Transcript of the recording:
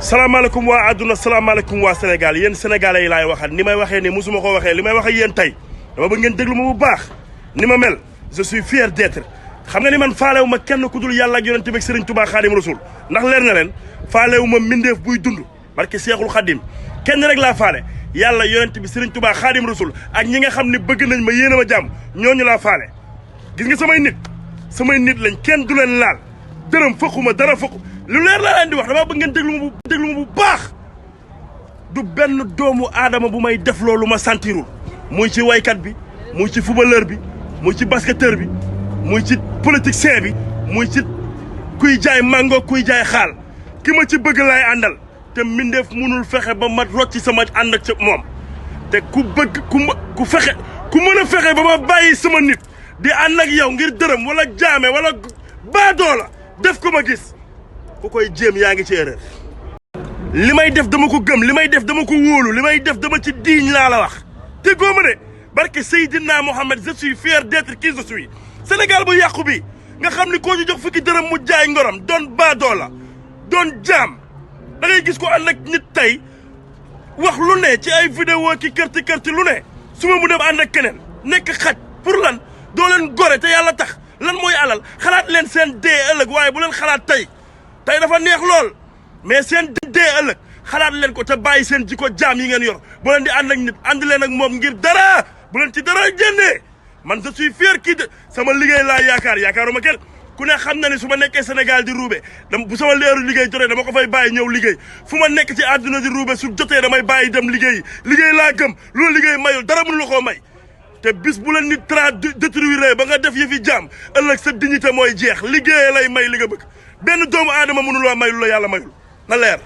salaamaaleykum waa àdduna salaamaaleykum waa Sénégal yéen sénégalais yi laay waxal ni may waxee ni musuma ko waxee li may wax ak yéen tey dama bëgg ngeen déglu ma bu baax ni ma mel je suis fier d'être xam nga ni man faalewu ma kenn ku dul yàlla ak yonent bi ak Serigne Touba Khadim Rasoul ndax leer na leen faalewu ma mbindeef buy dund barke Seexul Khadim kenn rek laa faale yàlla yonent bi Serigne Touba Khadim Rasoul ak ñi nga xam ne bëgg nañ ma yéen a ma jàmm ñooñu laa faale gis nga samay nit lañ kenn du leen laal dërëm fëquma dara fëqu lu leer laa leen di wax dama bëgg ngeen déglu ma bu baax du benn doomu aadama bu may def loolu ma sentirul muy ci waykat bi muy ci footballeur bi muy ci basketteur bi muy ci politicien bi muy ci kuy jaay mango kuy jaay xaal ki ma ci bëgg laay àndal te mbindeef munul fexe ba ma rocci sama ànd ak ca moom te ku bëgg ku mën a fexe ba ma bàyyi sama nit di ànd ak yow ngir dërëm wala jaame wala baadoo la def ko ma gis ku koy jéem yaa ngi ci erreur li may def dama ko gëm li may def dama ko wóolu li may def dama ci diiñ laa la wax te góoma ne barke Seydina Mohamed je suis fier d'être qui je suis Sénégal bu yàqu bi nga xam ni koo ci jox fukki dërëm mu jaay ngoram doon baadoo la doon jaam da ngay gis ko ànd ak nit tey wax lu ne ci ay vidéo ki kërti lu ne su ma mu dem ànd ak keneen nekk xaj pour lan doo leen gore te yàlla tax lan mooy alal xalaat leen seen dee ëllëg waaye bu leen xalaat tey dafa neex lool mais seen dee ëllëg xalaat leen ko te bàyyi seen jikko jaam yi ngeen yor bu leen di ànd ak nit ànd leen ak moom ngir dara bu leen ci dara génnee man je suis fier kii de sama liggéey laa yaakaaruma kenn ku ne xam na ne su ma nekkee Sénégal di ruube bu sama leeru liggéey jotee dama ko fay bàyyi ñëw liggéey fu ma nekk ci àdduna di ruube su jotee damay bàyyi dem liggéey laa gëm loolu liggéey mayul dara mënu la koo may te bis bu la nit détruire ba nga def yëfi jaam ëllëg sa dignité mooy jeex liggéey lay may li nga bëgg benn doomu aadama mënuloo may lu la yàlla mayul na leer